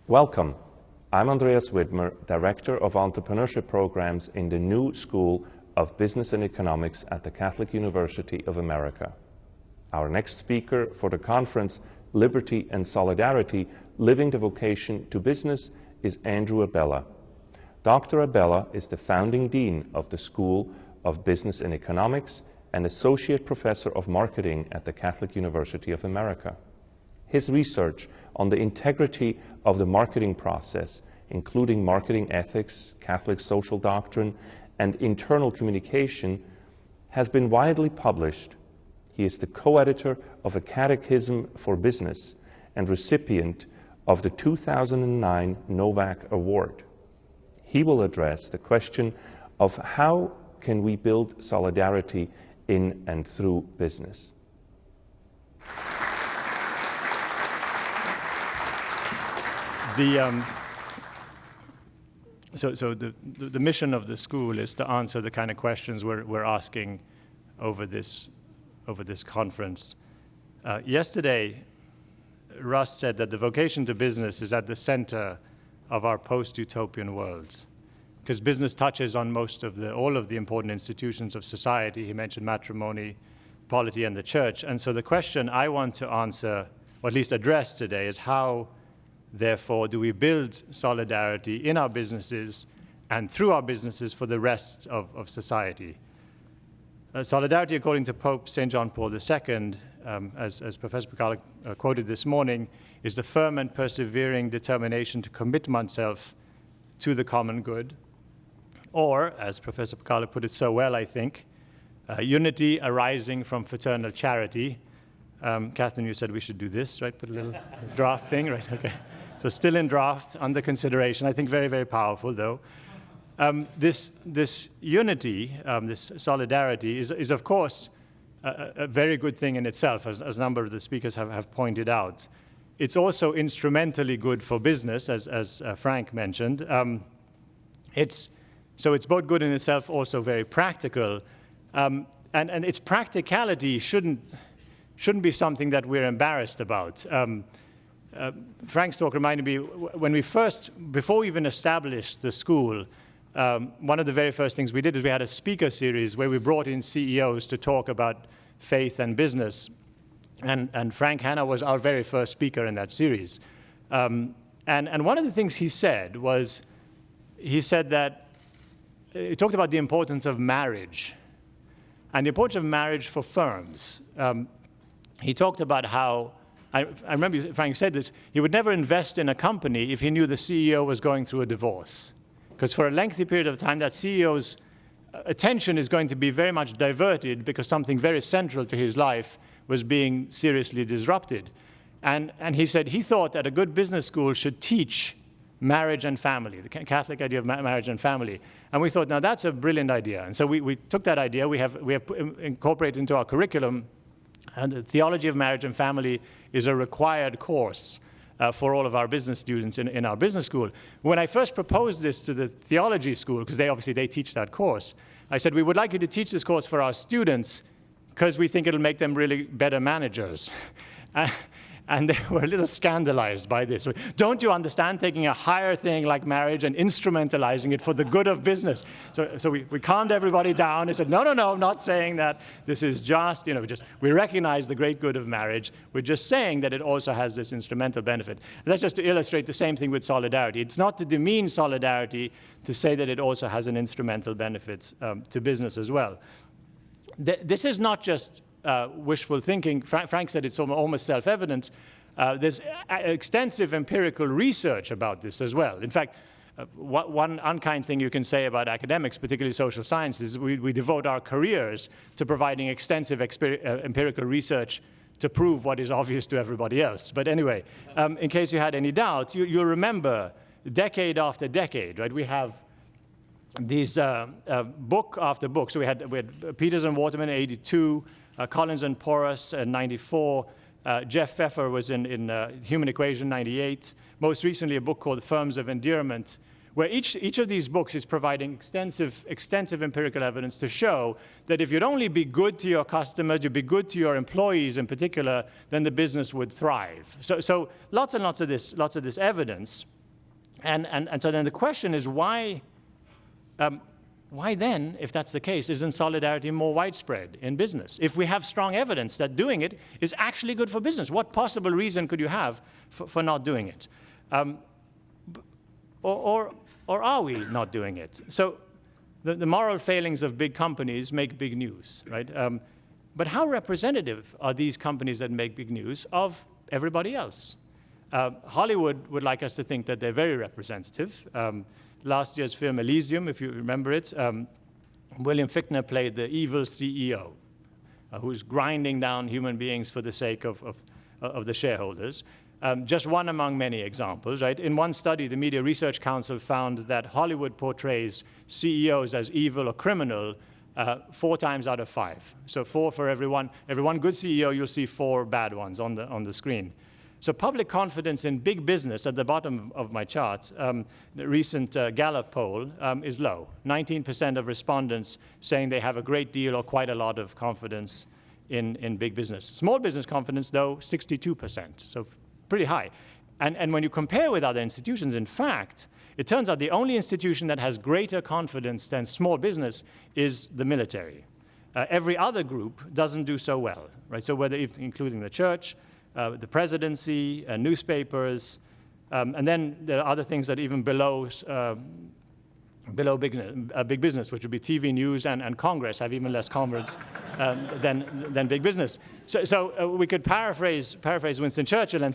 Welcome. I'm Andreas Widmer, Director of Entrepreneurship Programs in the new School of Business and Economics at the Catholic University of America. Our next speaker for the conference, Liberty and Solidarity, Living the Vocation to Business, is Andrew Abela. Dr. Abela is the founding dean of the School of Business and Economics and Associate Professor of Marketing at the Catholic University of America. His research on the integrity of the marketing process, including marketing ethics, Catholic social doctrine, and internal communication, has been widely published. He is the co-editor of a Catechism for Business and recipient of the 2009 Novak Award. He will address the question of how can we build solidarity in and through business. The mission of the school is to answer the kind of questions we're asking over this conference. Yesterday, Russ said that the vocation to business is at the center of our post-utopian worlds, because business touches on all of the important institutions of society. He mentioned matrimony, polity, and the church. And so the question I want to answer, or at least address today, is how, therefore, do we build solidarity in our businesses and through our businesses for the rest of society? Solidarity, according to Pope St. John Paul II, as Professor Picala quoted this morning, is the firm and persevering determination to commit oneself to the common good. Or, as Professor Picala put it so well, I think, unity arising from fraternal charity. Catherine, you said we should do this, right? Put a little draft thing, right? Okay. So still in draft, under consideration. I think very, very powerful, though. This unity, this solidarity, is of course a very good thing in itself, as a number of the speakers have pointed out. It's also instrumentally good for business, as Frank mentioned. So it's both good in itself, also very practical, and its practicality shouldn't be something that we're embarrassed about. Frank's talk reminded me, before we even established the school, one of the very first things we did is we had a speaker series where we brought in CEOs to talk about faith and business. And Frank Hanna was our very first speaker in that series. And one of the things he said was, he talked about the importance of marriage and the importance of marriage for firms. He talked about how, I remember Frank said this, he would never invest in a company if he knew the CEO was going through a divorce. Because for a lengthy period of time, that CEO's attention is going to be very much diverted because something very central to his life was being seriously disrupted. And he said he thought that a good business school should teach marriage and family, the Catholic idea of marriage and family. And we thought, now that's a brilliant idea. And so we took that idea, we have incorporated into our curriculum, and the theology of marriage and family is a required course for all of our business students in our business school. When I first proposed this to the theology school, because they teach that course, I said, we would like you to teach this course for our students because we think it'll make them really better managers. And they were a little scandalized by this. Don't you understand taking a higher thing like marriage and instrumentalizing it for the good of business? So we calmed everybody down and said, no, I'm not saying that. This is just, we recognize the great good of marriage. We're just saying that it also has this instrumental benefit. And that's just to illustrate the same thing with solidarity. It's not to demean solidarity to say that it also has an instrumental benefit to business as well. This is not just wishful thinking. Frank said it's almost self-evident. There's extensive empirical research about this as well. In fact, one unkind thing you can say about academics, particularly social sciences, is we devote our careers to providing extensive empirical research to prove what is obvious to everybody else. But anyway, in case you had any doubts, you'll remember decade after decade, right? We have these book after book. So we had Peters and Waterman in 82, Collins and Porras in 94, Jeff Pfeffer was in Human Equation 98, most recently a book called Firms of Endearment, where each of these books is providing extensive empirical evidence to show that if you'd only be good to your customers, you'd be good to your employees in particular, then the business would thrive. So lots and lots of this evidence. And so then the question is why then, if that's the case, isn't solidarity more widespread in business? If we have strong evidence that doing it is actually good for business, what possible reason could you have for not doing it? Or are we not doing it? So the moral failings of big companies make big news, right? But how representative are these companies that make big news of everybody else? Hollywood would like us to think that they're very representative. Last year's film Elysium, if you remember it, William Fichtner played the evil CEO who's grinding down human beings for the sake of the shareholders. Just one among many examples, right? In one study, the Media Research Council found that Hollywood portrays CEOs as evil or criminal 4 times out of 5. So 4 for every one good CEO, you'll see 4 bad ones on the screen. So public confidence in big business, at the bottom of my chart, the recent Gallup poll is low. 19% of respondents saying they have a great deal or quite a lot of confidence in big business. Small business confidence, though, 62%, so pretty high. And when you compare with other institutions, in fact, it turns out the only institution that has greater confidence than small business is the military. Every other group doesn't do so well, right? So whether including the church, the presidency, newspapers, and then there are other things that even below big business, which would be TV news and Congress have even less confidence than big business. So we could paraphrase Winston Churchill and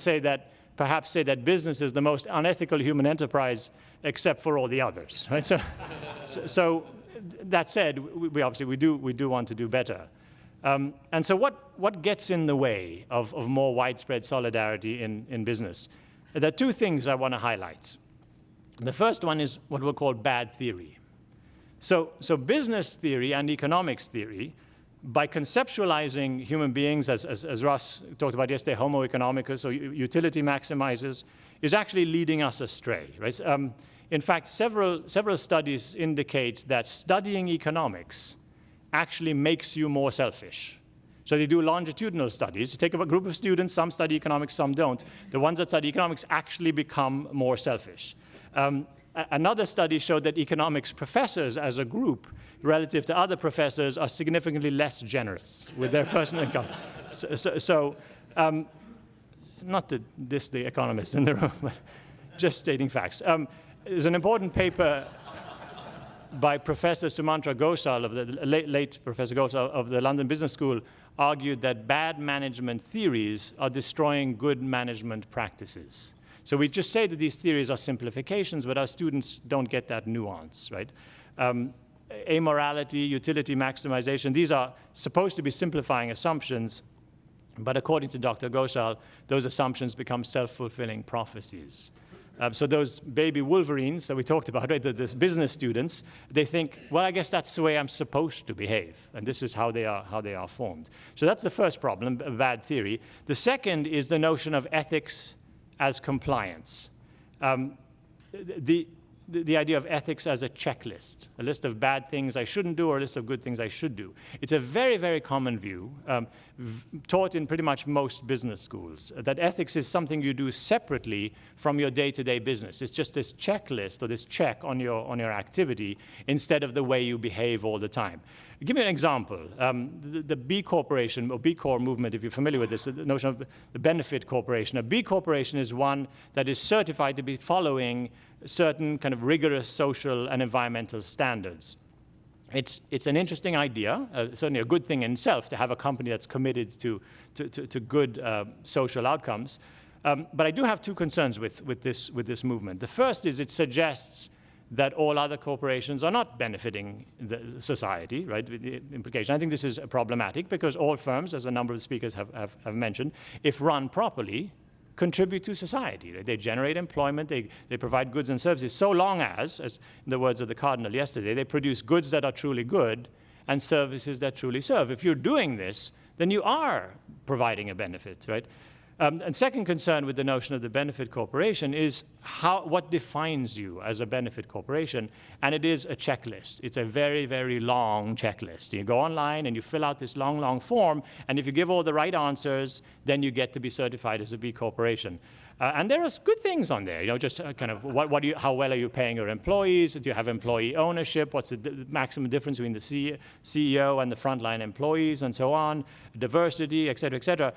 perhaps say that business is the most unethical human enterprise except for all the others, right? So that said, we obviously do want to do better. And so what gets in the way of more widespread solidarity in business? There are 2 things I want to highlight. The first one is what we'll call bad theory. So business theory and economics theory, by conceptualizing human beings, as Ross talked about yesterday, homo economicus, or utility maximizers, is actually leading us astray, right? In fact, several studies indicate that studying economics actually makes you more selfish. So they do longitudinal studies. You take a group of students, some study economics, some don't. The ones that study economics actually become more selfish. Another study showed that economics professors as a group, relative to other professors, are significantly less generous with their personal income. So not to diss the economists in the room, but just stating facts. There's an important paper by Professor Sumantra Ghoshal, of the late Professor Ghoshal of the London Business School, argued that bad management theories are destroying good management practices. So we just say that these theories are simplifications, but our students don't get that nuance, right? Amorality, utility maximization, these are supposed to be simplifying assumptions, but according to Dr. Ghoshal, those assumptions become self-fulfilling prophecies. So those baby wolverines that we talked about, right, the business students, they think, well, I guess that's the way I'm supposed to behave, and this is how they are formed. So that's the first problem, a bad theory. The second is the notion of ethics as compliance. The idea of ethics as a checklist, a list of bad things I shouldn't do or a list of good things I should do. It's a very, very common view, taught in pretty much most business schools, that ethics is something you do separately from your day-to-day business. It's just this checklist or this check on your activity instead of the way you behave all the time. I'll give you an example. The B Corporation, or B Corp movement, if you're familiar with this, the notion of the benefit corporation. A B Corporation is one that is certified to be following certain kind of rigorous social and environmental standards. It's an interesting idea, certainly a good thing in itself to have a company that's committed to good social outcomes. But I do have 2 concerns with this movement. The first is it suggests that all other corporations are not benefiting the society, right? The implication. I think this is problematic because all firms, as a number of speakers have mentioned, if run properly, contribute to society. Right? They generate employment, they provide goods and services, so long as in the words of the Cardinal yesterday, they produce goods that are truly good and services that truly serve. If you're doing this, then you are providing a benefit, right? And second concern with the notion of the benefit corporation is what defines you as a benefit corporation, and it is a checklist. It's a very, very long checklist. You go online and you fill out this long, long form, and if you give all the right answers, then you get to be certified as a B corporation. And there are good things on there, just kind of how well are you paying your employees? Do you have employee ownership? What's the maximum difference between the CEO and the frontline employees, and so on? Diversity, et cetera, et cetera.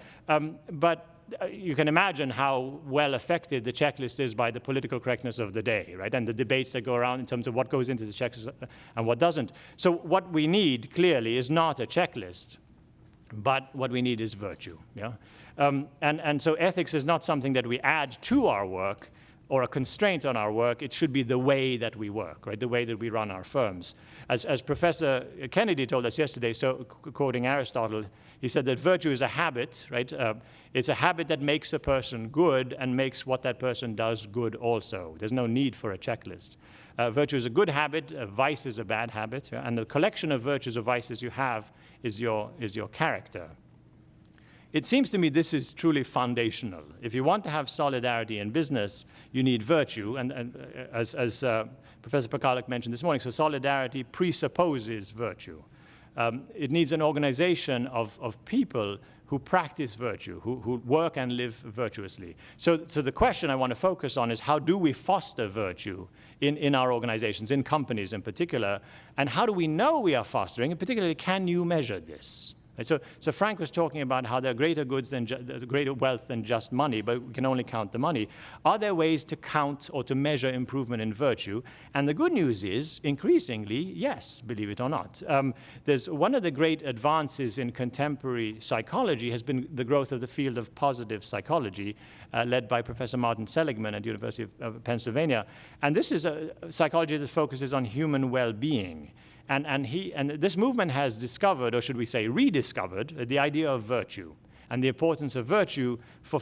But you can imagine how well affected the checklist is by the political correctness of the day, right? And the debates that go around in terms of what goes into the checklist and what doesn't. So what we need, clearly, is not a checklist, but what we need is virtue, yeah? And so ethics is not something that we add to our work or a constraint on our work. It should be the way that we work, right? The way that we run our firms. As Professor Kennedy told us yesterday, so quoting Aristotle, he said that virtue is a habit, right? It's a habit that makes a person good and makes what that person does good also. There's no need for a checklist. Virtue is a good habit, vice is a bad habit, and the collection of virtues or vices you have is your character. It seems to me this is truly foundational. If you want to have solidarity in business, you need virtue, and as Professor Pakaluk mentioned this morning, so solidarity presupposes virtue. It needs an organization of people who practice virtue, who work and live virtuously. So the question I want to focus on is how do we foster virtue in our organizations, in companies in particular, and how do we know we are fostering, and particularly can you measure this? So Frank was talking about how there are greater goods than greater wealth than just money, but we can only count the money. Are there ways to count or to measure improvement in virtue? And the good news is, increasingly, yes, believe it or not. There's one of the great advances in contemporary psychology has been the growth of the field of positive psychology, led by Professor Martin Seligman at the University of Pennsylvania. And this is a psychology that focuses on human well-being. And this movement has discovered, or should we say rediscovered, the idea of virtue and the importance of virtue for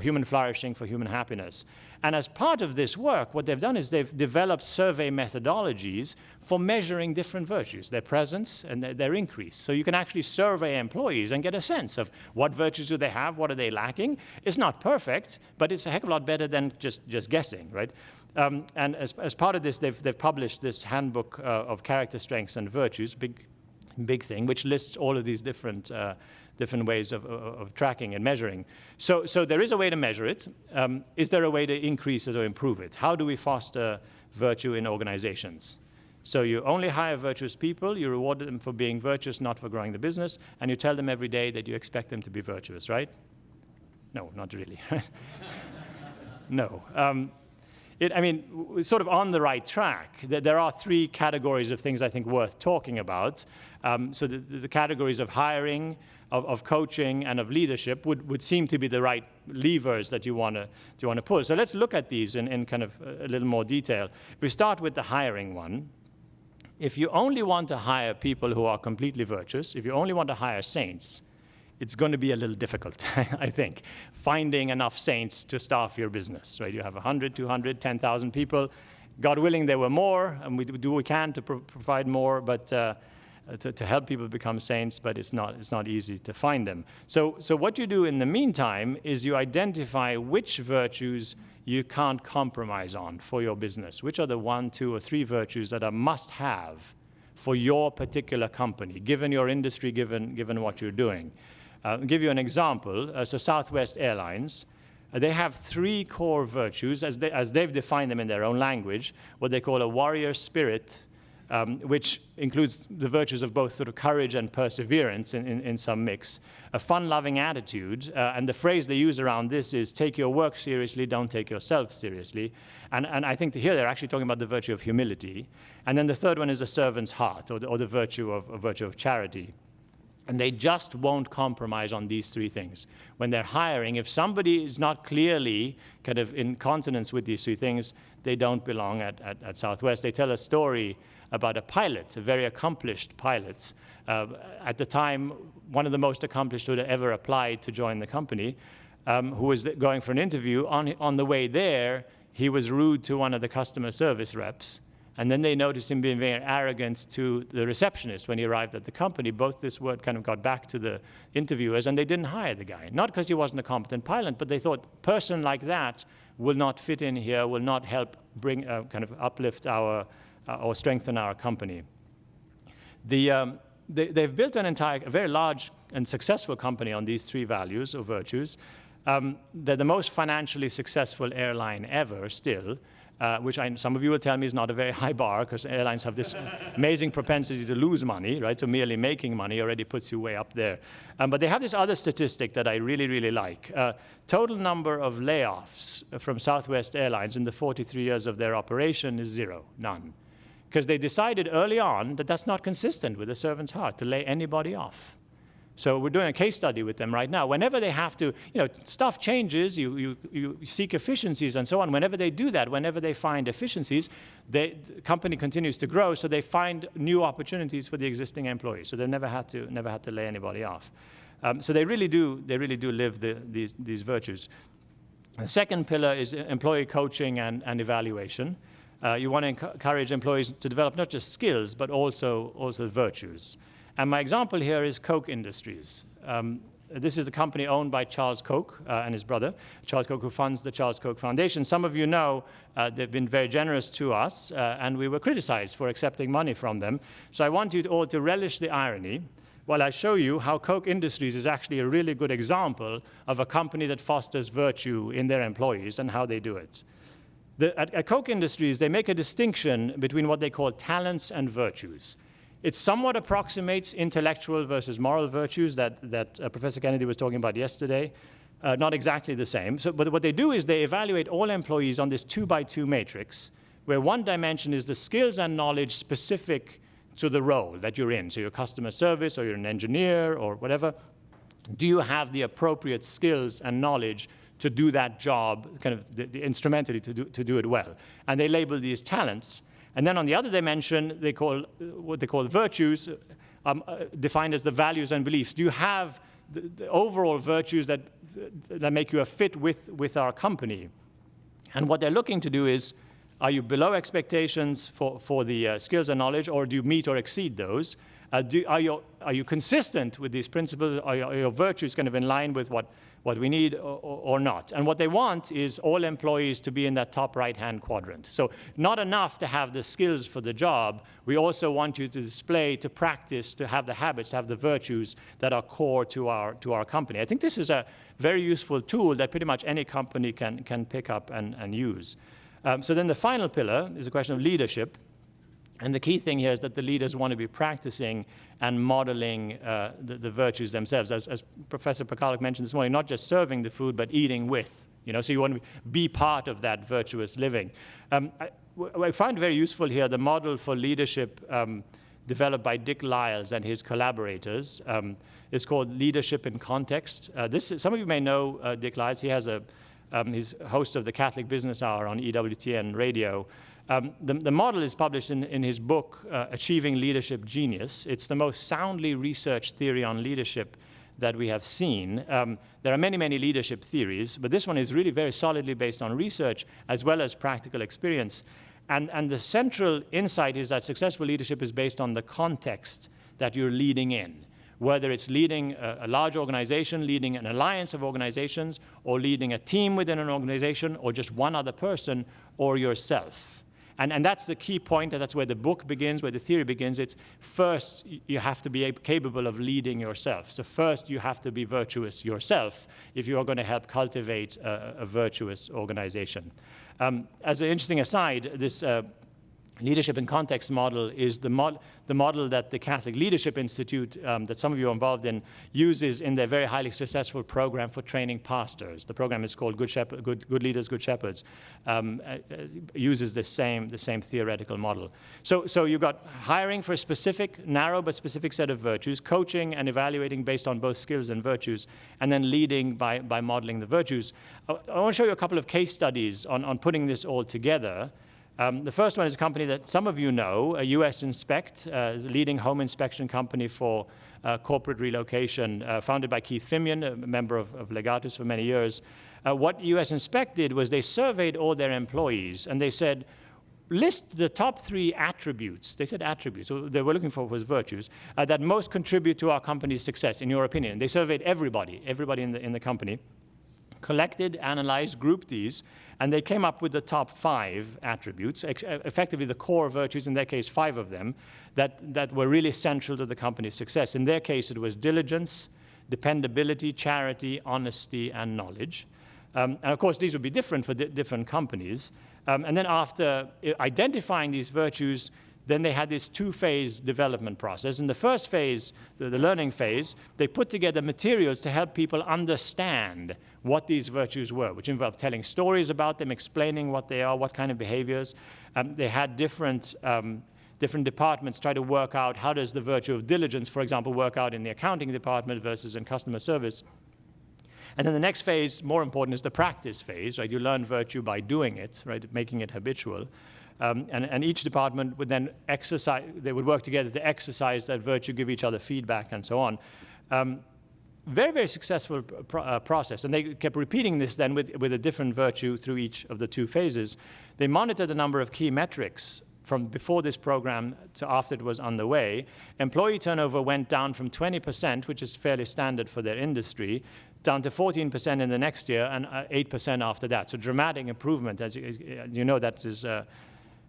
human flourishing, for human happiness. And as part of this work, what they've done is they've developed survey methodologies for measuring different virtues, their presence and their increase. So you can actually survey employees and get a sense of what virtues do they have, what are they lacking. It's not perfect, but it's a heck of a lot better than just guessing, right? And as part of this, they've published this handbook of character strengths and virtues, big thing, which lists all of these different ways of tracking and measuring. So there is a way to measure it. Is there a way to increase it or improve it? How do we foster virtue in organizations? So you only hire virtuous people, you reward them for being virtuous, not for growing the business, and you tell them every day that you expect them to be virtuous, right? No, not really. No. Sort of on the right track. There are three categories of things I think worth talking about. So the categories of hiring, of coaching, and of leadership would seem to be the right levers that you want to pull. So let's look at these in kind of a little more detail. We start with the hiring one. If you only want to hire people who are completely virtuous, if you only want to hire saints, it's going to be a little difficult, I think, finding enough saints to staff your business, right? You have 100, 200, 10,000 people. God willing, there were more, and we do what we can to provide more, but to help people become saints, but it's not easy to find them. So what you do in the meantime is you identify which virtues you can't compromise on for your business, which are the 1, 2, or 3 virtues that are must-have for your particular company, given your industry, given what you're doing. I'll give you an example. So Southwest Airlines, they have 3 core virtues, as they've defined them in their own language, what they call a warrior spirit, which includes the virtues of both sort of courage and perseverance in some mix, a fun-loving attitude, and the phrase they use around this is take your work seriously, don't take yourself seriously. And I think here they're actually talking about the virtue of humility. And then the third one is a servant's heart, or the virtue of charity. And they just won't compromise on these 3 things. When they're hiring, if somebody is not clearly kind of in consonance with these 3 things, they don't belong at Southwest. They tell a story about a pilot, a very accomplished pilot. At the time, one of the most accomplished who had ever applied to join the company, who was going for an interview. On the way there, he was rude to one of the customer service reps. And then they noticed him being very arrogant to the receptionist when he arrived at the company. Both this word kind of got back to the interviewers, and they didn't hire the guy. Not because he wasn't a competent pilot, but they thought a person like that will not fit in here, will not help bring, kind of uplift our, or strengthen our company. They've built a very large and successful company on these three values or virtues. They're the most financially successful airline ever still. Which some of you will tell me is not a very high bar, because airlines have this amazing propensity to lose money, right? So merely making money already puts you way up there. But they have this other statistic that I really, really like. Total number of layoffs from Southwest Airlines in the 43 years of their operation is zero, none. Because they decided early on that that's not consistent with a servant's heart to lay anybody off. So we're doing a case study with them right now. Whenever they have to, stuff changes, you seek efficiencies and so on. Whenever they do that, whenever they find efficiencies, the company continues to grow, so they find new opportunities for the existing employees. So they've never had to lay anybody off. So they really do live these virtues. The second pillar is employee coaching and evaluation. You want to encourage employees to develop not just skills, but also virtues. And my example here is Koch Industries. This is a company owned by Charles Koch and his brother, Charles Koch, who funds the Charles Koch Foundation. Some of you know they've been very generous to us, and we were criticized for accepting money from them. So I want you all to relish the irony while I show you how Koch Industries is actually a really good example of a company that fosters virtue in their employees and how they do it. At Koch Industries, they make a distinction between what they call talents and virtues. It somewhat approximates intellectual versus moral virtues that Professor Kennedy was talking about yesterday. Not exactly the same. But what they do is they evaluate all employees on this 2x2 matrix, where one dimension is the skills and knowledge specific to the role that you're in. So you're customer service, or you're an engineer, or whatever. Do you have the appropriate skills and knowledge to do that job, kind of the instrumentally to do it well? And they label these talents. And then on the other dimension, what they call virtues, defined as the values and beliefs. Do you have the overall virtues that make you a fit with our company? And what they're looking to do is, are you below expectations for the skills and knowledge, or do you meet or exceed those? Are you consistent with these principles? Are your virtues kind of in line with what we need or not? And what they want is all employees to be in that top right-hand quadrant. So not enough to have the skills for the job. We also want you to display, to practice, to have the habits, to have the virtues that are core to our company. I think this is a very useful tool that pretty much any company can pick up and use. So then the final pillar is a question of leadership. And the key thing here is that the leaders want to be practicing and modeling the virtues themselves. As Professor Pakaluk mentioned this morning, not just serving the food, but eating with. So you want to be part of that virtuous living. I find very useful here the model for leadership developed by Dick Lyles and his collaborators. It's called Leadership in Context. Some of you may know Dick Lyles. He has he's host of the Catholic Business Hour on EWTN radio. The model is published in his book, Achieving Leadership Genius. It's the most soundly researched theory on leadership that we have seen. There are many, many leadership theories, but this one is really very solidly based on research as well as practical experience. And the central insight is that successful leadership is based on the context that you're leading in, whether it's leading a large organization, leading an alliance of organizations, or leading a team within an organization, or just one other person, or yourself. And that's the key point, and that's where the book begins, where the theory begins. It's first, you have to be capable of leading yourself. So first, you have to be virtuous yourself if you are going to help cultivate a virtuous organization. As an interesting aside, this Leadership in Context model is the model that the Catholic Leadership Institute, that some of you are involved in, uses in their very highly successful program for training pastors. The program is called Good Leaders, Good Shepherds. Uses the same theoretical model. So you've got hiring for a specific, narrow but specific set of virtues, coaching and evaluating based on both skills and virtues, and then leading by modeling the virtues. I want to show you a couple of case studies on putting this all together. The first one is a company that some of you know, US Inspect, is a leading home inspection company for corporate relocation, founded by Keith Fimian, a member of Legatus for many years. What US Inspect did was they surveyed all their employees, and they said, list the top 3 attributes. They said attributes, so they were looking for was virtues, that most contribute to our company's success, in your opinion. They surveyed everybody in the company, collected, analyzed, grouped these, and they came up with the top 5 attributes, effectively the core virtues, in their case 5 of them, that were really central to the company's success. In their case, it was diligence, dependability, charity, honesty, and knowledge. And of course, these would be different for different companies. And then after identifying these virtues, then they had this 2-phase development process. In the first phase, the learning phase, they put together materials to help people understand what these virtues were, which involved telling stories about them, explaining what they are, what kind of behaviors. They had different departments try to work out how does the virtue of diligence, for example, work out in the accounting department versus in customer service. And then the next phase, more important, is the practice phase, right? You learn virtue by doing it, right? Making it habitual. And each department would then exercise, they would work together to exercise that virtue, give each other feedback, and so on. Very, very successful process. And they kept repeating this then with a different virtue through each of the 2 phases. They monitored the number of key metrics from before this program to after it was underway. Employee turnover went down from 20%, which is fairly standard for their industry, down to 14% in the next year and 8% after that. So dramatic improvement. As you know, that is a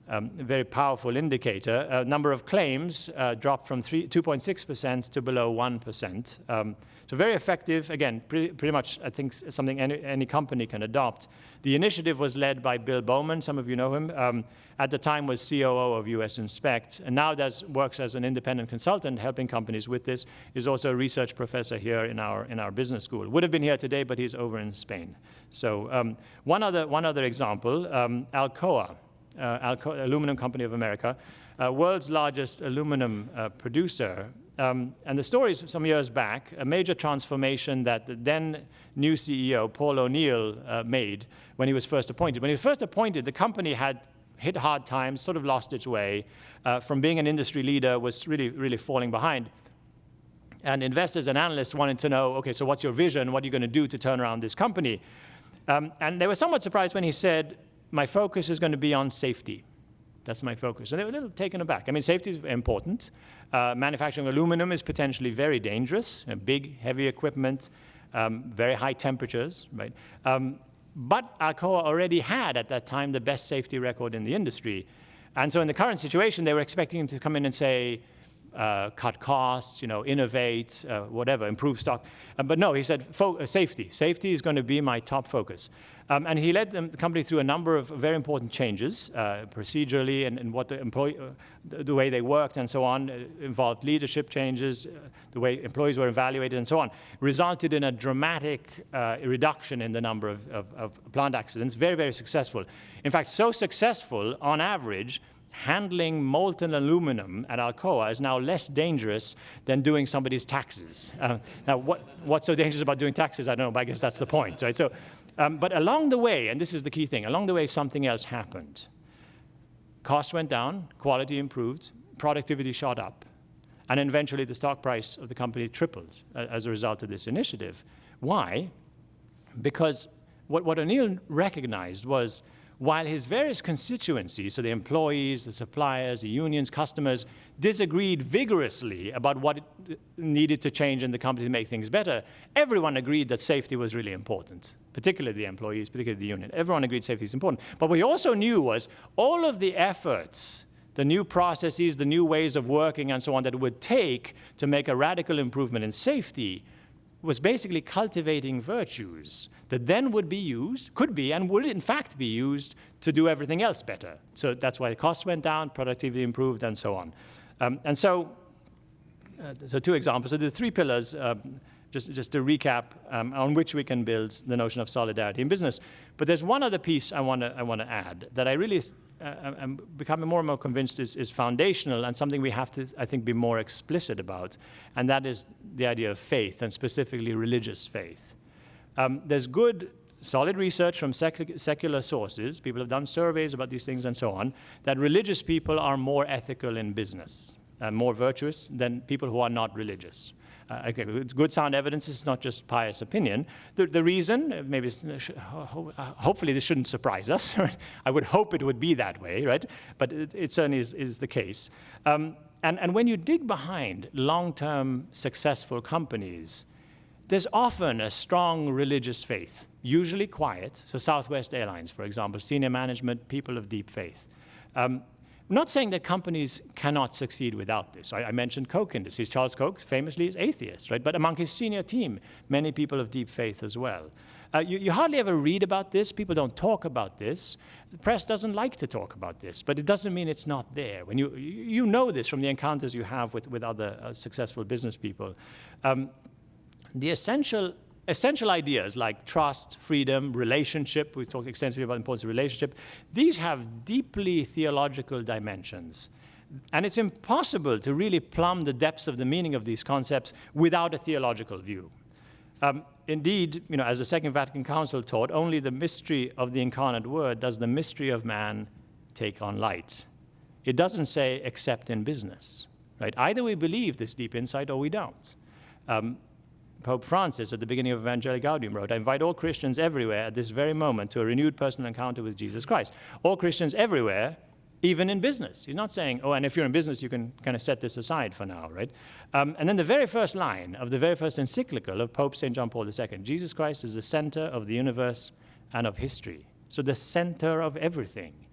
very powerful indicator. Number of claims dropped from 2.6% to below 1%. So very effective, again, pretty much, I think, something any company can adopt. The initiative was led by Bill Bowman, some of you know him. At the time was COO of US Inspect, and now works as an independent consultant helping companies with this. He's also a research professor here in our business school. Would have been here today, but he's over in Spain. So one other example, Alcoa, aluminum company of America, world's largest aluminum producer. And the story is some years back, a major transformation that the then new CEO, Paul O'Neill, made when he was first appointed. When he was first appointed, the company had hit hard times, sort of lost its way. From being an industry leader, was really, really falling behind. And investors and analysts wanted to know, okay, so what's your vision? What are you going to do to turn around this company? And they were somewhat surprised when he said, my focus is going to be on safety. That's my focus. And they were a little taken aback. I mean, safety is important. Manufacturing aluminum is potentially very dangerous, big, heavy equipment, very high temperatures, right? But Alcoa already had, at that time, the best safety record in the industry. And so in the current situation, they were expecting him to come in and say, cut costs, innovate, whatever, improve stock. But no, he said, safety. Safety is going to be my top focus. And he led the company through a number of very important changes, procedurally and what the way they worked and so on, involved leadership changes, the way employees were evaluated and so on, resulted in a dramatic reduction in the number of plant accidents, very, very successful. In fact, so successful, on average, handling molten aluminum at Alcoa is now less dangerous than doing somebody's taxes. Now, what's so dangerous about doing taxes? I don't know, but I guess that's the point, right? So, but along the way, and this is the key thing, along the way something else happened. Costs went down, quality improved, productivity shot up, and eventually the stock price of the company tripled as a result of this initiative. Why? Because what O'Neill recognized was, while his various constituencies, so the employees, the suppliers, the unions, customers, disagreed vigorously about what needed to change in the company to make things better, everyone agreed that safety was really important, particularly the employees, particularly the union. Everyone agreed safety is important. But what we also knew was all of the efforts, the new processes, the new ways of working and so on that it would take to make a radical improvement in safety was basically cultivating virtues that then would be used, could be, and would in fact be used to do everything else better. So that's why the costs went down, productivity improved, and so on. So 2 examples. So the 3 pillars, just to recap, on which we can build the notion of solidarity in business. But there's one other piece I want to add that I really am becoming more and more convinced is foundational and something we have to, I think, be more explicit about, and that is the idea of faith, and specifically religious faith. There's good, solid research from secular sources, people have done surveys about these things and so on, that religious people are more ethical in business, more virtuous than people who are not religious. Okay, good sound evidence is not just pious opinion. The reason, maybe, hopefully this shouldn't surprise us. Right? I would hope it would be that way, right? But it certainly is the case. And when you dig behind long-term successful companies, there's often a strong religious faith, usually quiet. So Southwest Airlines, for example, senior management, people of deep faith. I'm not saying that companies cannot succeed without this. I mentioned Koch Industries. Charles Koch famously is atheist, right? But among his senior team, many people of deep faith as well. You hardly ever read about this. People don't talk about this. The press doesn't like to talk about this, but it doesn't mean it's not there. When you know this from the encounters you have with other successful business people. The essential ideas like trust, freedom, relationship, we talked extensively about the importance of relationship, these have deeply theological dimensions. And it's impossible to really plumb the depths of the meaning of these concepts without a theological view. Indeed, as the Second Vatican Council taught, only the mystery of the incarnate Word does the mystery of man take on light. It doesn't say except in business, right? Either we believe this deep insight or we don't. Pope Francis, at the beginning of Evangelii Gaudium, wrote, I invite all Christians everywhere at this very moment to a renewed personal encounter with Jesus Christ. All Christians everywhere, even in business. He's not saying, and if you're in business, you can kind of set this aside for now, right? And then the very first line of the very first encyclical of Pope St. John Paul II, Jesus Christ is the center of the universe and of history. So the center of everything.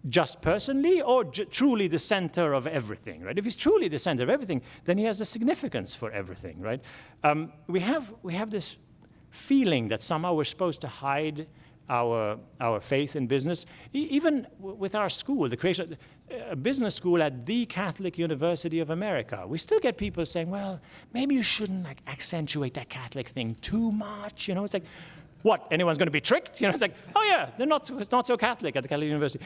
Just personally or truly the center of everything, right? If he's truly the center of everything, then he has a significance for everything, right? We have this feeling that somehow we're supposed to hide our faith in business. Even with our school, the creation, a business school at the Catholic University of America, we still get people saying, well, maybe you shouldn't accentuate that Catholic thing too much, It's like, what, anyone's going to be tricked? It's like, oh yeah, it's not so Catholic at the Catholic University.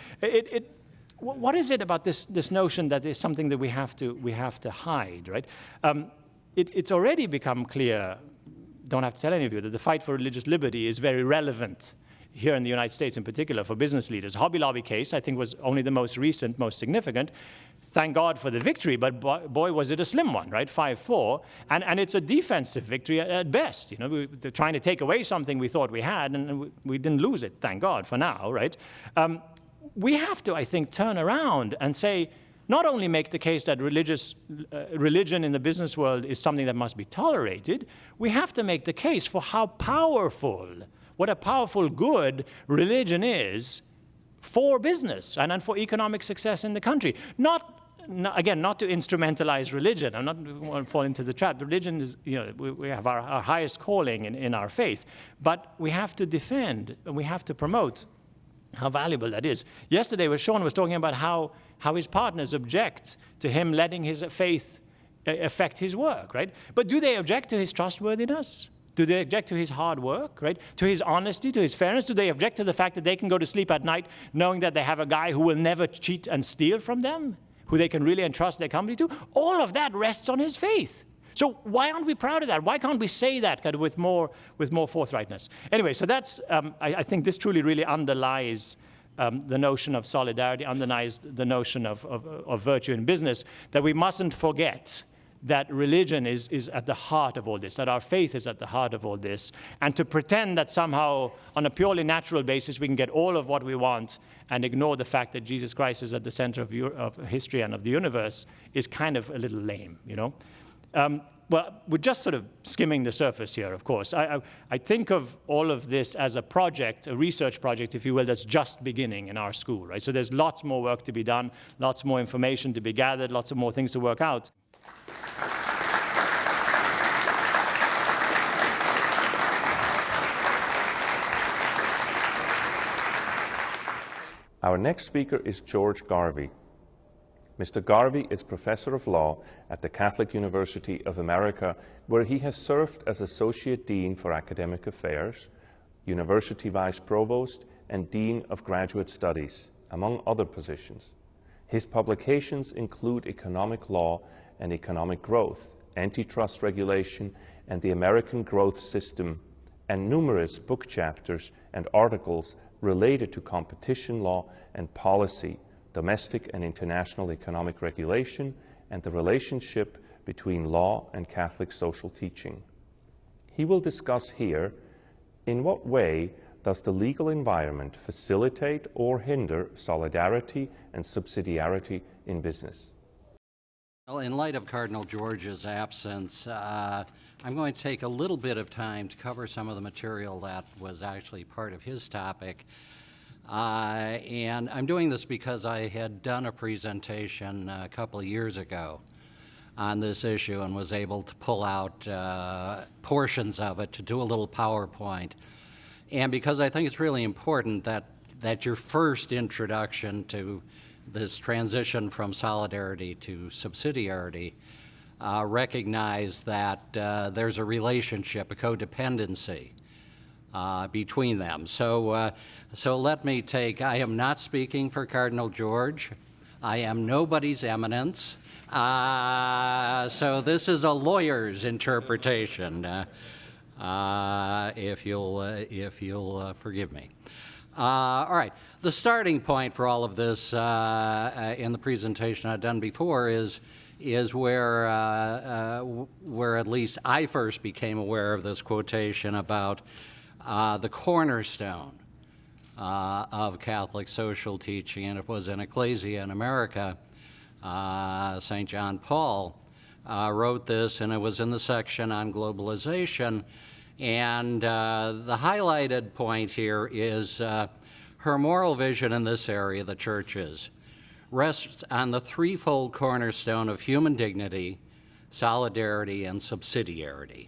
What is it about this notion that is something that we have to hide, right? It's already become clear, don't have to tell any of you, that the fight for religious liberty is very relevant here in the United States in particular for business leaders. Hobby Lobby case, I think, was only the most recent, most significant. Thank God for the victory, but boy, was it a slim one, right? 5-4, and it's a defensive victory at best. We're trying to take away something we thought we had, and we didn't lose it, thank God, for now, right? We have to, I think, turn around and say, not only make the case that religion in the business world is something that must be tolerated, we have to make the case for how powerful, what a powerful good religion is for business and for economic success in the country. Again, not to instrumentalize religion. I'm not want to fall into the trap. Religion is, we have our highest calling in our faith, but we have to defend and we have to promote how valuable that is. Yesterday, Sean was talking about how his partners object to him letting his faith affect his work, right? But do they object to his trustworthiness? Do they object to his hard work, right? To his honesty, to his fairness? Do they object to the fact that they can go to sleep at night knowing that they have a guy who will never cheat and steal from them, who they can really entrust their company to? All of that rests on his faith. So why aren't we proud of that? Why can't we say that kind of with more forthrightness? Anyway, so that's, I think this truly really underlies the notion of solidarity, underlies the notion of virtue in business, that we mustn't forget that religion is at the heart of all this, that our faith is at the heart of all this, and to pretend that somehow on a purely natural basis we can get all of what we want and ignore the fact that Jesus Christ is at the center of history and of the universe is kind of a little lame, Well, we're just sort of skimming the surface here, of course. I think of all of this as a project, a research project, if you will, that's just beginning in our school, right? So there's lots more work to be done, lots more information to be gathered, lots of more things to work out. Our next speaker is George Garvey. Mr. Garvey is Professor of Law at the Catholic University of America, where he has served as Associate Dean for Academic Affairs, University Vice Provost, and Dean of Graduate Studies, among other positions. His publications include economic law and economic growth, antitrust regulation, and the American growth system, and numerous book chapters and articles related to competition law and policy, domestic and international economic regulation, and the relationship between law and Catholic social teaching. He will discuss here in what way does the legal environment facilitate or hinder solidarity and subsidiarity in business. Well, in light of Cardinal George's absence, I'm going to take a little bit of time to cover some of the material that was actually part of his topic. And I'm doing this because I had done a presentation a couple of years ago on this issue and was able to pull out portions of it to do a little PowerPoint. And because I think it's really important that your first introduction to this transition from solidarity to subsidiarity recognize that there's a relationship, a codependency between them. So let me take, I am not speaking for Cardinal George. I am nobody's eminence. So this is a lawyer's interpretation, if you'll forgive me. All right, the starting point for all of this in the presentation I've done before is where at least I first became aware of this quotation about the cornerstone of Catholic social teaching, and it was in Ecclesia in America. St. John Paul wrote this, and it was in the section on globalization. And the highlighted point here is her moral vision in this area, the church's, rests on the threefold cornerstone of human dignity, solidarity, and subsidiarity.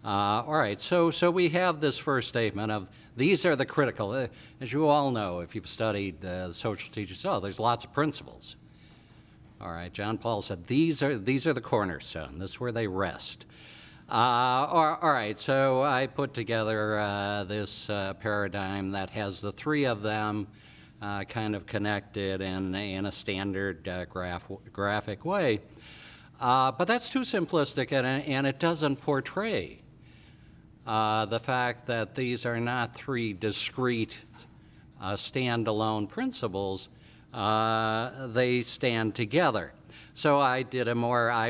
All right, so we have this first statement of these are the critical, as you all know, if you've studied social teachers, there's lots of principles. All right, John Paul said these are the cornerstone. This is where they rest. All right, so I put together this paradigm that has the three of them kind of connected in a standard graphic way. But that's too simplistic, and it doesn't portray the fact that these are not three discrete, standalone principles. They stand together. So I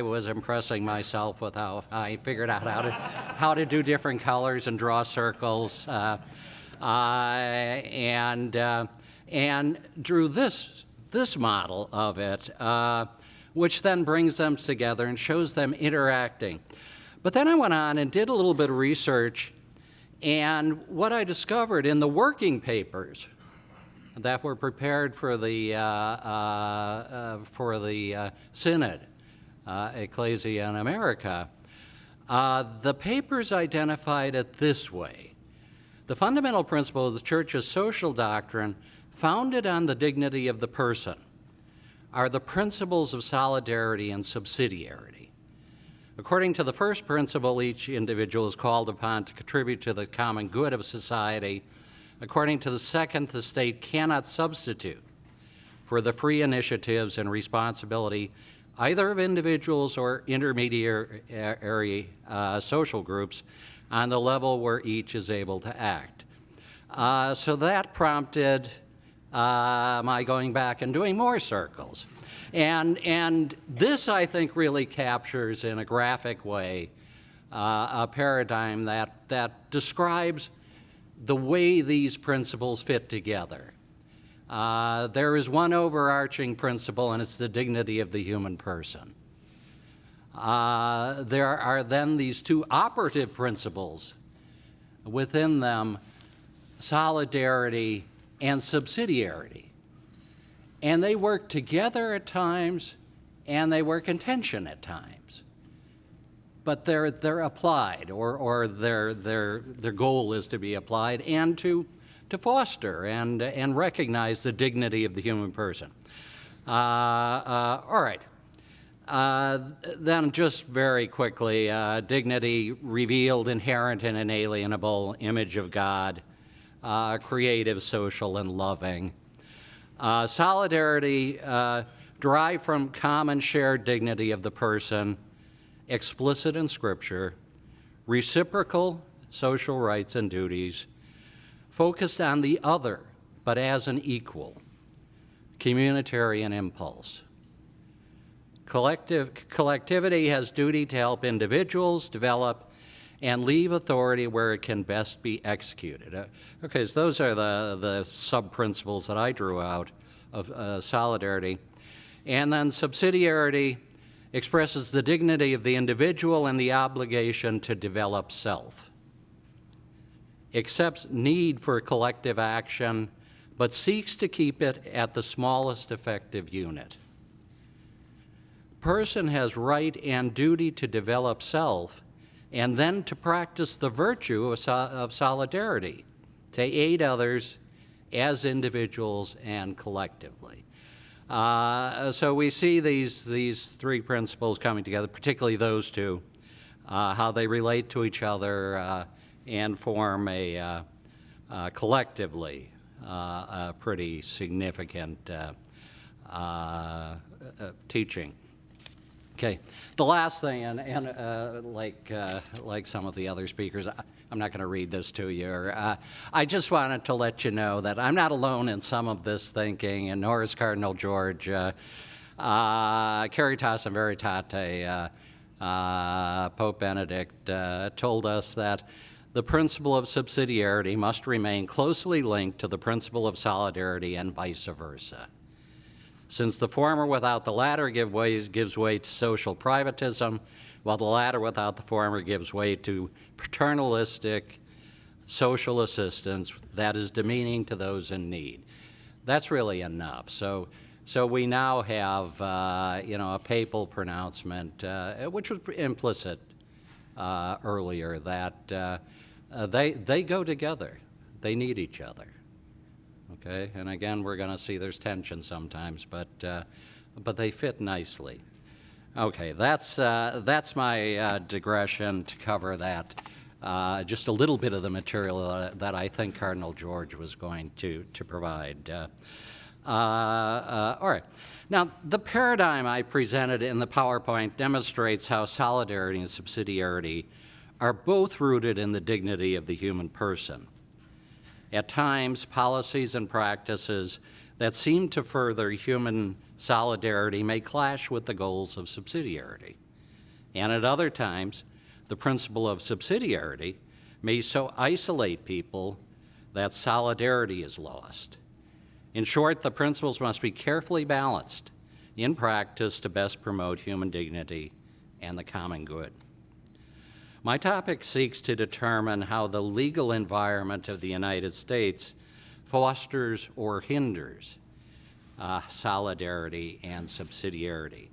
was impressing myself with how I figured out how to do different colors and draw circles, and drew this model of it, which then brings them together and shows them interacting. But then I went on and did a little bit of research, and what I discovered in the working papers that were prepared for the Synod, Ecclesia in America, the papers identified it this way. The fundamental principle of the Church's social doctrine, founded on the dignity of the person, are the principles of solidarity and subsidiarity. According to the first principle, each individual is called upon to contribute to the common good of society. According to the second, the state cannot substitute for the free initiatives and responsibility either of individuals or intermediary social groups on the level where each is able to act. So that prompted my going back and doing more circles. And this, I think, really captures in a graphic way a paradigm that describes the way these principles fit together. There is one overarching principle, and it's the dignity of the human person. There are then these two operative principles within them, solidarity and subsidiarity. And they work together at times, and they work in tension at times. But they're applied, or their goal is to be applied and to foster and recognize the dignity of the human person. All right. Then just very quickly, dignity revealed, inherent, and inalienable image of God, creative, social, and loving. Solidarity derived from common shared dignity of the person, explicit in Scripture, reciprocal social rights and duties, focused on the other, but as an equal, communitarian impulse. Collectivity has duty to help individuals develop and leave authority where it can best be executed. Okay, so those are the sub-principles that I drew out of solidarity. And then subsidiarity expresses the dignity of the individual and the obligation to develop self. Accepts need for collective action, but seeks to keep it at the smallest effective unit. Person has right and duty to develop self, and then to practice the virtue of solidarity, to aid others as individuals and collectively. So we see these three principles coming together, particularly those two, how they relate to each other and form a collectively a pretty significant teaching. Okay, the last thing, and like some of the other speakers, I'm not going to read this to you. I just wanted to let you know that I'm not alone in some of this thinking, and nor is Cardinal George. Caritas and Veritate, Pope Benedict told us that the principle of subsidiarity must remain closely linked to the principle of solidarity and vice versa. Since the former without the latter gives way to social privatism, while the latter without the former gives way to paternalistic social assistance that is demeaning to those in need. That's really enough. So we now have, a papal pronouncement, which was implicit earlier, that they go together. They need each other. Okay, and again, we're going to see there's tension sometimes, but they fit nicely. Okay, that's my digression to cover that. Just a little bit of the material that I think Cardinal George was going to provide. All right. Now, the paradigm I presented in the PowerPoint demonstrates how solidarity and subsidiarity are both rooted in the dignity of the human person. At times, policies and practices that seem to further human solidarity may clash with the goals of subsidiarity. And at other times, the principle of subsidiarity may so isolate people that solidarity is lost. In short, the principles must be carefully balanced in practice to best promote human dignity and the common good. My topic seeks to determine how the legal environment of the United States fosters or hinders solidarity and subsidiarity.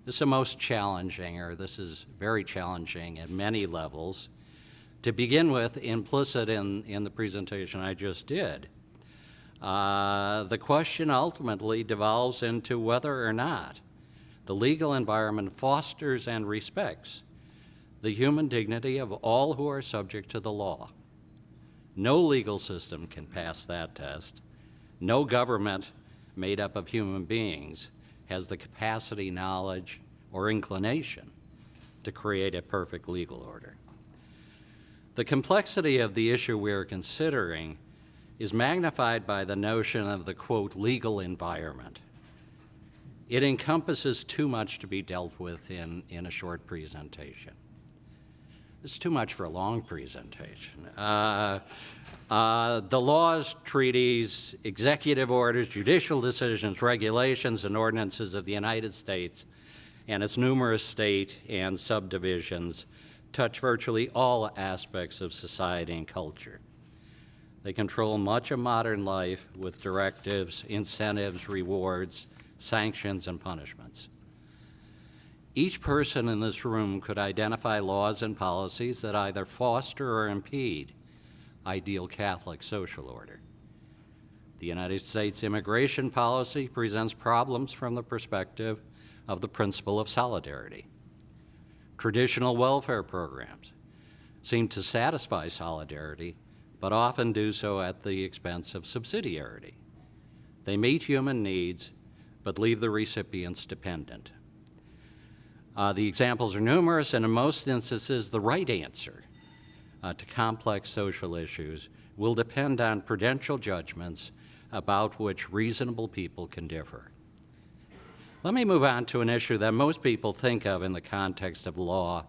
This is the most challenging, or this is very challenging at many levels. To begin with, implicit in the presentation I just did, the question ultimately devolves into whether or not the legal environment fosters and respects the human dignity of all who are subject to the law. No legal system can pass that test. No government made up of human beings has the capacity, knowledge, or inclination to create a perfect legal order. The complexity of the issue we are considering is magnified by the notion of the, quote, legal environment. It encompasses too much to be dealt with in a short presentation. It's too much for a long presentation. The laws, treaties, executive orders, judicial decisions, regulations, and ordinances of the United States and its numerous state and subdivisions touch virtually all aspects of society and culture. They control much of modern life with directives, incentives, rewards, sanctions, and punishments. Each person in this room could identify laws and policies that either foster or impede ideal Catholic social order. The United States immigration policy presents problems from the perspective of the principle of solidarity. Traditional welfare programs seem to satisfy solidarity, but often do so at the expense of subsidiarity. They meet human needs, but leave the recipients dependent. The examples are numerous, and in most instances, the right answer to complex social issues will depend on prudential judgments about which reasonable people can differ. Let me move on to an issue that most people think of in the context of law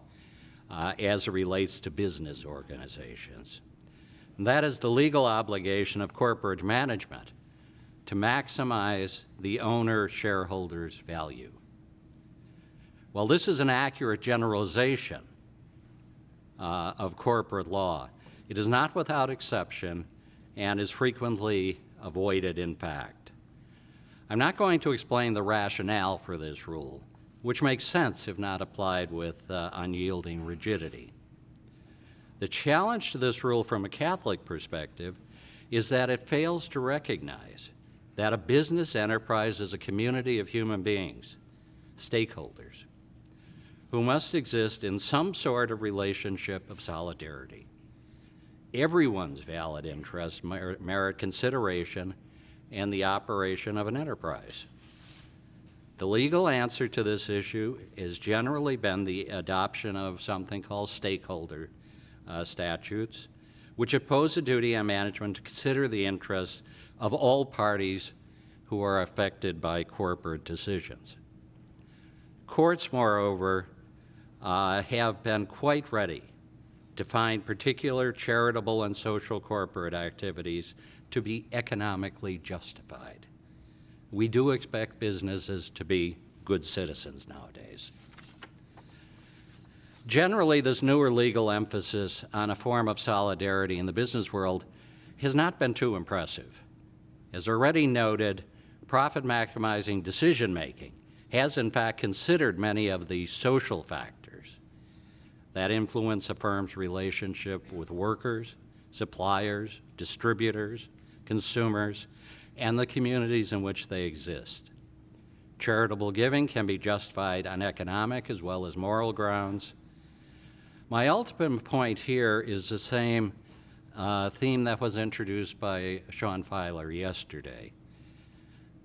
as it relates to business organizations. And that is the legal obligation of corporate management to maximize the owner-shareholder's value. While this is an accurate generalization of corporate law, it is not without exception and is frequently avoided in fact. I'm not going to explain the rationale for this rule, which makes sense if not applied with unyielding rigidity. The challenge to this rule from a Catholic perspective is that it fails to recognize that a business enterprise is a community of human beings, stakeholders, who must exist in some sort of relationship of solidarity. Everyone's valid interests merit consideration and the operation of an enterprise. The legal answer to this issue has generally been the adoption of something called stakeholder statutes, which impose a duty on management to consider the interests of all parties who are affected by corporate decisions. Courts, moreover, have been quite ready to find particular charitable and social corporate activities to be economically justified. We do expect businesses to be good citizens nowadays. Generally, this newer legal emphasis on a form of solidarity in the business world has not been too impressive. As already noted, profit-maximizing decision-making has in fact considered many of the social factors that influence a firm's relationship with workers, suppliers, distributors, consumers, and the communities in which they exist. Charitable giving can be justified on economic as well as moral grounds. My ultimate point here is the same theme that was introduced by Sean Filer yesterday.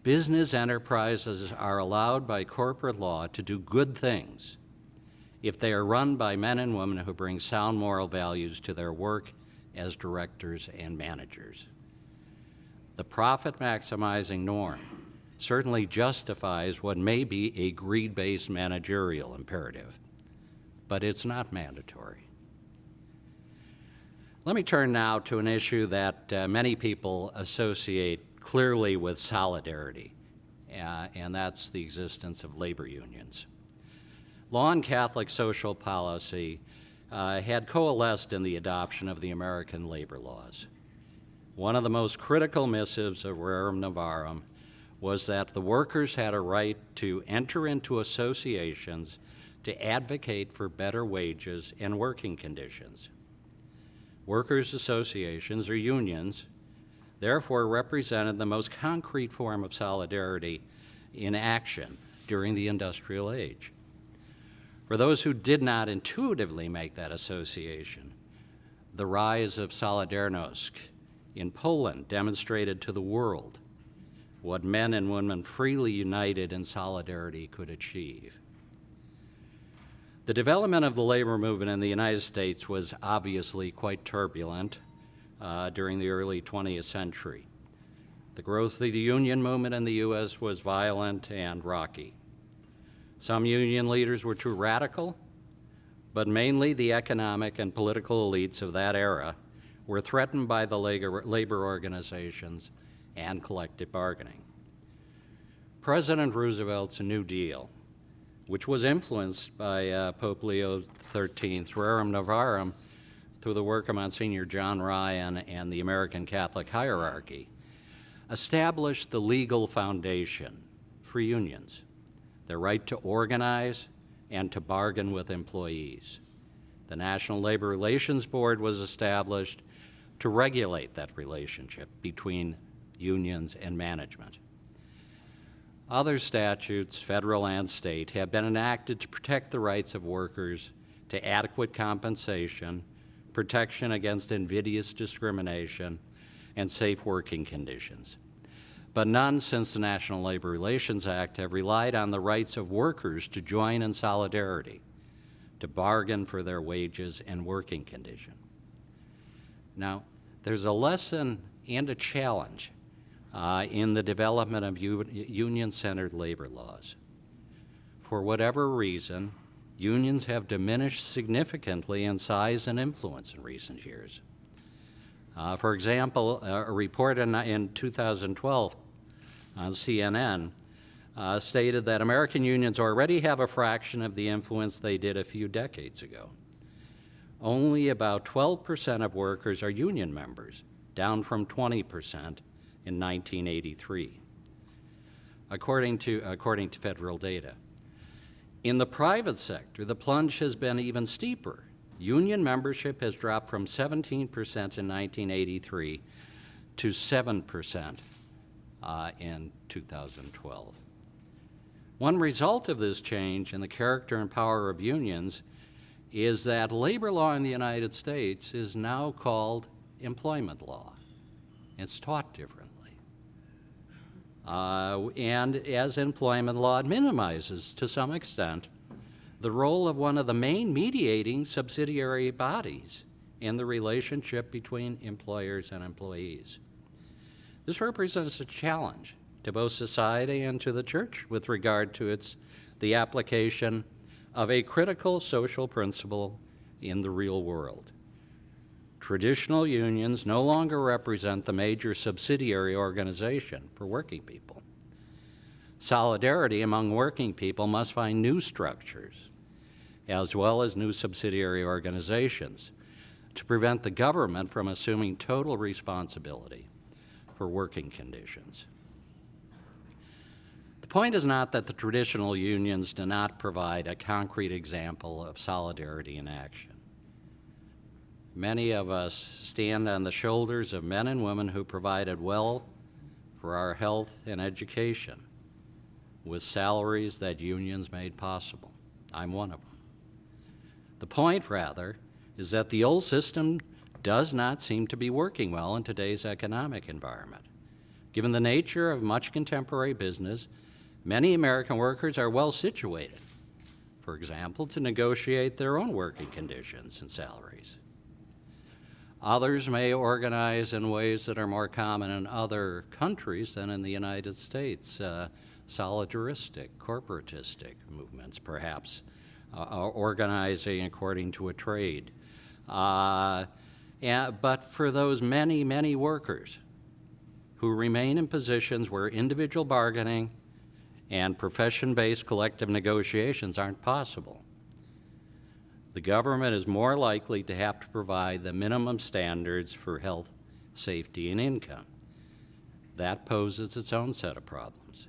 Business enterprises are allowed by corporate law to do good things if they are run by men and women who bring sound moral values to their work as directors and managers. The profit-maximizing norm certainly justifies what may be a greed-based managerial imperative, but it's not mandatory. Let me turn now to an issue that many people associate clearly with solidarity, and that's the existence of labor unions. Law and Catholic social policy had coalesced in the adoption of the American labor laws. One of the most critical missives of Rerum Novarum was that the workers had a right to enter into associations to advocate for better wages and working conditions. Workers' associations, or unions, therefore represented the most concrete form of solidarity in action during the industrial age. For those who did not intuitively make that association, the rise of Solidarność in Poland demonstrated to the world what men and women freely united in solidarity could achieve. The development of the labor movement in the United States was obviously quite turbulent during the early 20th century. The growth of the union movement in the U.S. was violent and rocky. Some union leaders were too radical, but mainly the economic and political elites of that era were threatened by the labor organizations and collective bargaining. President Roosevelt's New Deal, which was influenced by Pope Leo XIII's Rerum Novarum through the work of Monsignor John Ryan and the American Catholic hierarchy, established the legal foundation for unions, their right to organize and to bargain with employees. The National Labor Relations Board was established to regulate that relationship between unions and management. Other statutes, federal and state, have been enacted to protect the rights of workers to adequate compensation, protection against invidious discrimination, and safe working conditions. But none since the National Labor Relations Act have relied on the rights of workers to join in solidarity, to bargain for their wages and working condition. Now, there's a lesson and a challenge in the development of union-centered labor laws. for whatever reason, unions have diminished significantly in size and influence in recent years. For example, a report in 2012 on CNN stated that American unions already have a fraction of the influence they did a few decades ago. Only about 12% of workers are union members, down from 20% in 1983, according to federal data. In the private sector, the plunge has been even steeper. Union membership has dropped from 17% in 1983 to 7% in 2012. One result of this change in the character and power of unions is that labor law in the United States is now called employment law. It's taught differently. And as employment law, it minimizes, to some extent, the role of one of the main mediating subsidiary bodies in the relationship between employers and employees. This represents a challenge to both society and to the church with regard to the application of a critical social principle in the real world. Traditional unions no longer represent the major subsidiary organization for working people. Solidarity among working people must find new structures, as well as new subsidiary organizations, to prevent the government from assuming total responsibility for working conditions. The point is not that the traditional unions do not provide a concrete example of solidarity in action. Many of us stand on the shoulders of men and women who provided well for our health and education with salaries that unions made possible. I'm one of them. The point, rather, is that the old system does not seem to be working well in today's economic environment. Given the nature of much contemporary business, many American workers are well situated, for example, to negotiate their own working conditions and salaries. Others may organize in ways that are more common in other countries than in the United States, solidaristic, corporatistic movements, perhaps, organizing according to a trade. But for those many, many workers who remain in positions where individual bargaining and profession-based collective negotiations aren't possible, the government is more likely to have to provide the minimum standards for health, safety, and income. That poses its own set of problems.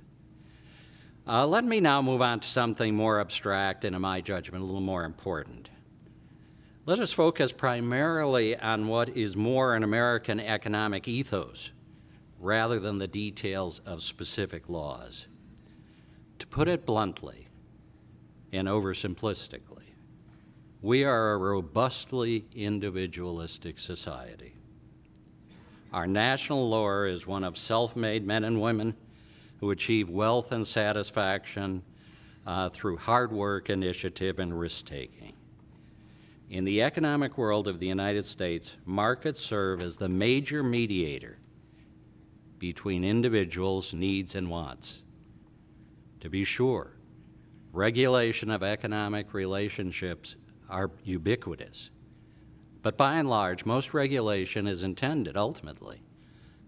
Let me now move on to something more abstract and, in my judgment, a little more important. Let us focus primarily on what is more an American economic ethos rather than the details of specific laws. To put it bluntly and oversimplistically, we are a robustly individualistic society. Our national lore is one of self-made men and women who achieve wealth and satisfaction through hard work, initiative, and risk-taking. In the economic world of the United States, markets serve as the major mediator between individuals' needs and wants. To be sure, regulation of economic relationships are ubiquitous, but by and large, most regulation is intended, ultimately,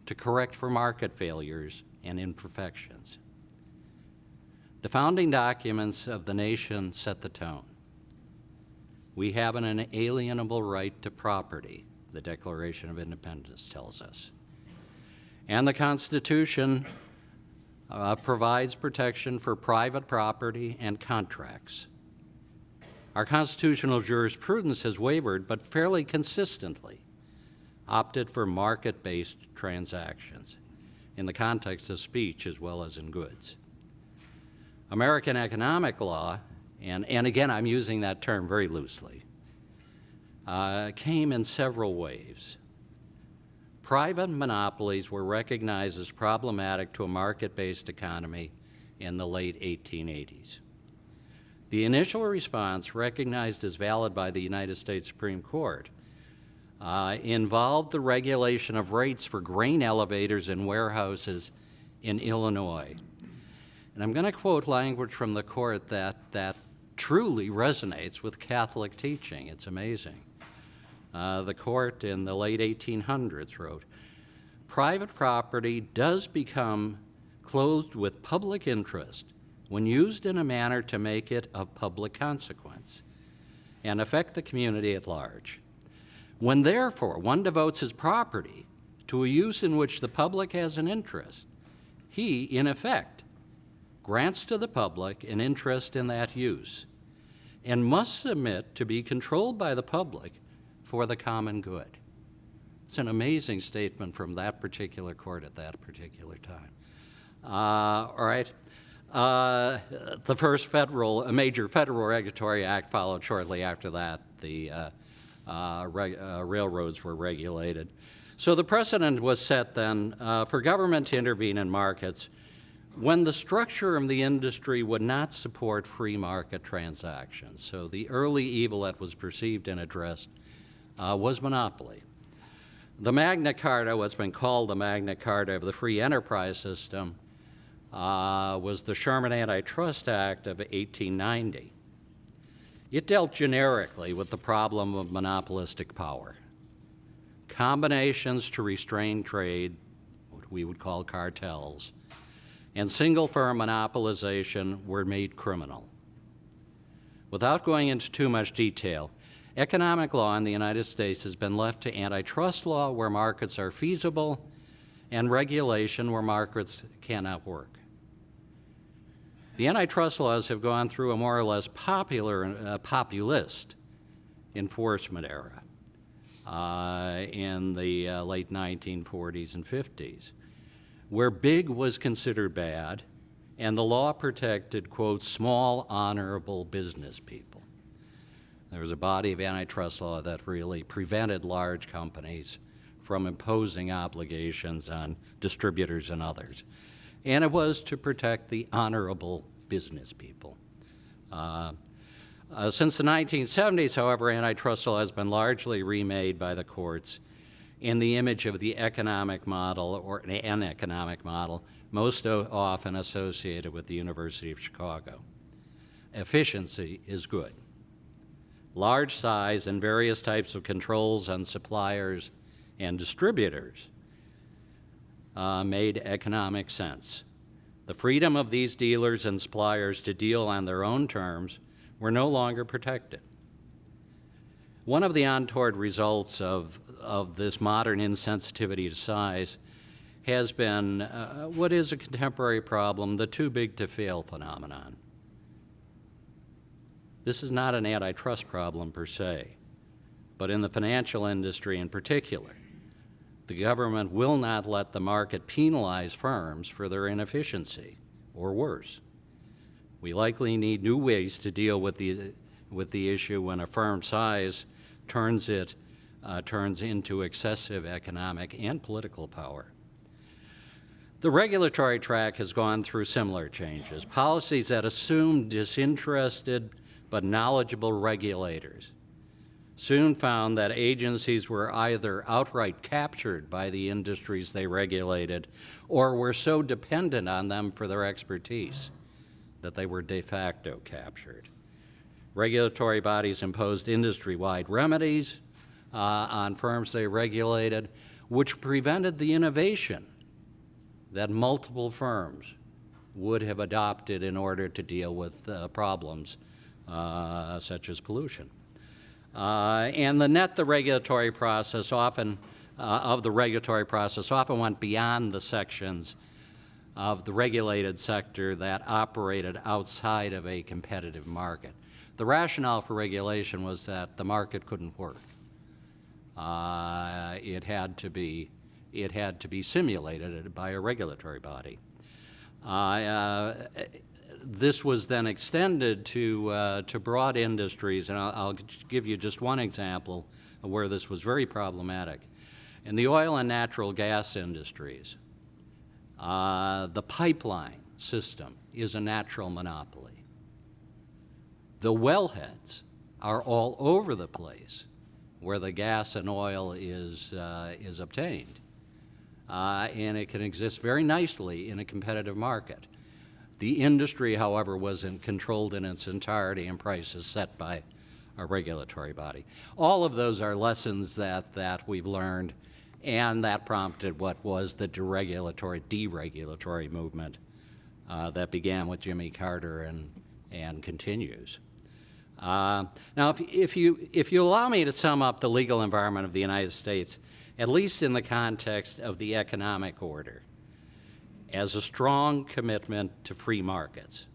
to correct for market failures and imperfections. The founding documents of the nation set the tone. We have an inalienable right to property, the Declaration of Independence tells us. And the Constitution provides protection for private property and contracts. Our constitutional jurisprudence has wavered, but fairly consistently opted for market-based transactions in the context of speech as well as in goods. American economic law, and again I'm using that term very loosely, came in several waves. Private monopolies were recognized as problematic to a market-based economy in the late 1880s. The initial response, recognized as valid by the United States Supreme Court, involved the regulation of rates for grain elevators and warehouses in Illinois. And I'm going to quote language from the court that truly resonates with Catholic teaching. It's amazing. The court in the late 1800s wrote, "Private property does become clothed with public interest when used in a manner to make it of public consequence and affect the community at large. When therefore one devotes his property to a use in which the public has an interest, he, in effect, grants to the public an interest in that use and must submit to be controlled by the public for the common good." It's an amazing statement from that particular court at that particular time. All right. The first major federal regulatory act followed shortly after that. The railroads were regulated. So the precedent was set then for government to intervene in markets when the structure of the industry would not support free market transactions. So the early evil that was perceived and addressed was monopoly. The Magna Carta, what's been called the Magna Carta of the free enterprise system, was the Sherman Antitrust Act of 1890. It dealt generically with the problem of monopolistic power. Combinations to restrain trade, what we would call cartels, and single-firm monopolization were made criminal. Without going into too much detail, economic law in the United States has been left to antitrust law where markets are feasible and regulation where markets cannot work. The antitrust laws have gone through a more or less populist enforcement era in the late 1940s and 50s, where big was considered bad and the law protected, quote, small, honorable business people. There was a body of antitrust law that really prevented large companies from imposing obligations on distributors and others. And it was to protect the honorable business people. Since the 1970s, however, antitrust law has been largely remade by the courts in the image of the economic model, or an economic model, most often associated with the University of Chicago. Efficiency is good. Large size and various types of controls on suppliers and distributors made economic sense. The freedom of these dealers and suppliers to deal on their own terms were no longer protected. One of the untoward results of this modern insensitivity to size has been what is a contemporary problem, the too big to fail phenomenon. This is not an antitrust problem per se, but in the financial industry in particular, the government will not let the market penalize firms for their inefficiency, or worse. We likely need new ways to deal with the issue when a firm's size turns into excessive economic and political power. The regulatory track has gone through similar changes. Policies that assume disinterested but knowledgeable regulators soon found that agencies were either outright captured by the industries they regulated or were so dependent on them for their expertise that they were de facto captured. Regulatory bodies imposed industry-wide remedies on firms they regulated, which prevented the innovation that multiple firms would have adopted in order to deal with problems such as pollution. And the regulatory process often went beyond the sections of the regulated sector that operated outside of a competitive market. The rationale for regulation was that the market couldn't work. It had to be simulated by a regulatory body. This was then extended to broad industries, and I'll give you just one example of where this was very problematic. In the oil and natural gas industries, the pipeline system is a natural monopoly. The wellheads are all over the place where the gas and oil is obtained, and it can exist very nicely in a competitive market. The industry, however, wasn't controlled in its entirety and prices set by a regulatory body. All of those are lessons that we've learned, and that prompted what was the deregulatory movement that began with Jimmy Carter and continues. Now, if you allow me to sum up the legal environment of the United States, at least in the context of the economic order, as a strong commitment to free markets.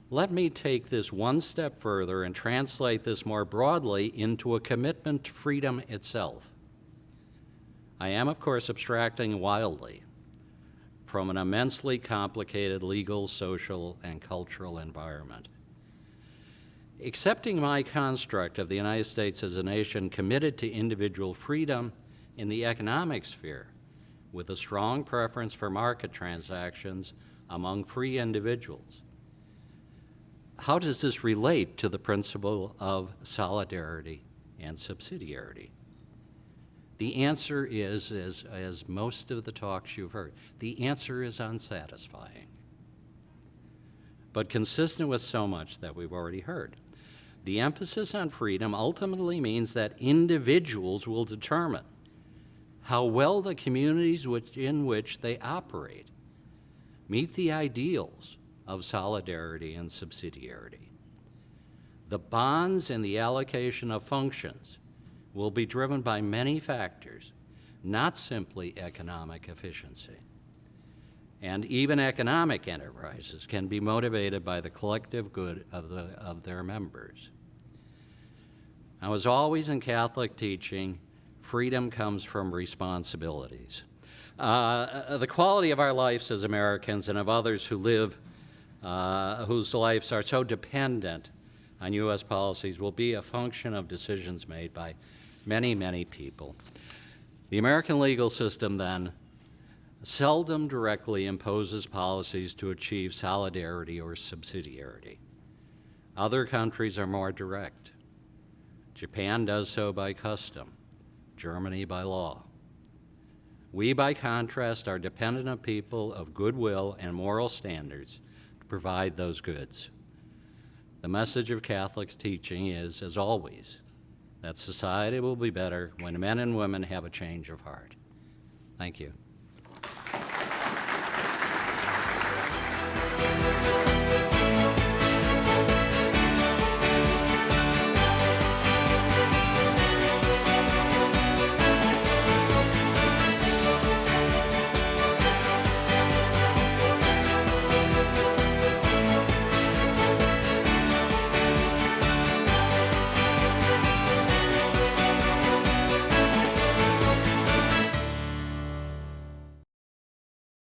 Let me take this one step further and translate this more broadly into a commitment to freedom itself. I am, of course, abstracting wildly from an immensely complicated legal, social, and cultural environment. Accepting my construct of the United States as a nation committed to individual freedom in the economic sphere, with a strong preference for market transactions among free individuals. How does this relate to the principle of solidarity and subsidiarity? The answer is, as most of the talks you've heard, the answer is unsatisfying, but consistent with so much that we've already heard. The emphasis on freedom ultimately means that individuals will determine how well the communities in which they operate meet the ideals of solidarity and subsidiarity. The bonds and the allocation of functions will be driven by many factors, not simply economic efficiency. And even economic enterprises can be motivated by the collective good of their members. Now, as always in Catholic teaching, freedom comes from responsibilities. The quality of our lives as Americans and of others who live, whose lives are so dependent on U.S. policies will be a function of decisions made by many, many people. The American legal system, then, seldom directly imposes policies to achieve solidarity or subsidiarity. Other countries are more direct. Japan does so by custom, Germany by law. We, by contrast, are dependent on people of goodwill and moral standards to provide those goods. The message of Catholic teaching is, as always, that society will be better when men and women have a change of heart. Thank you.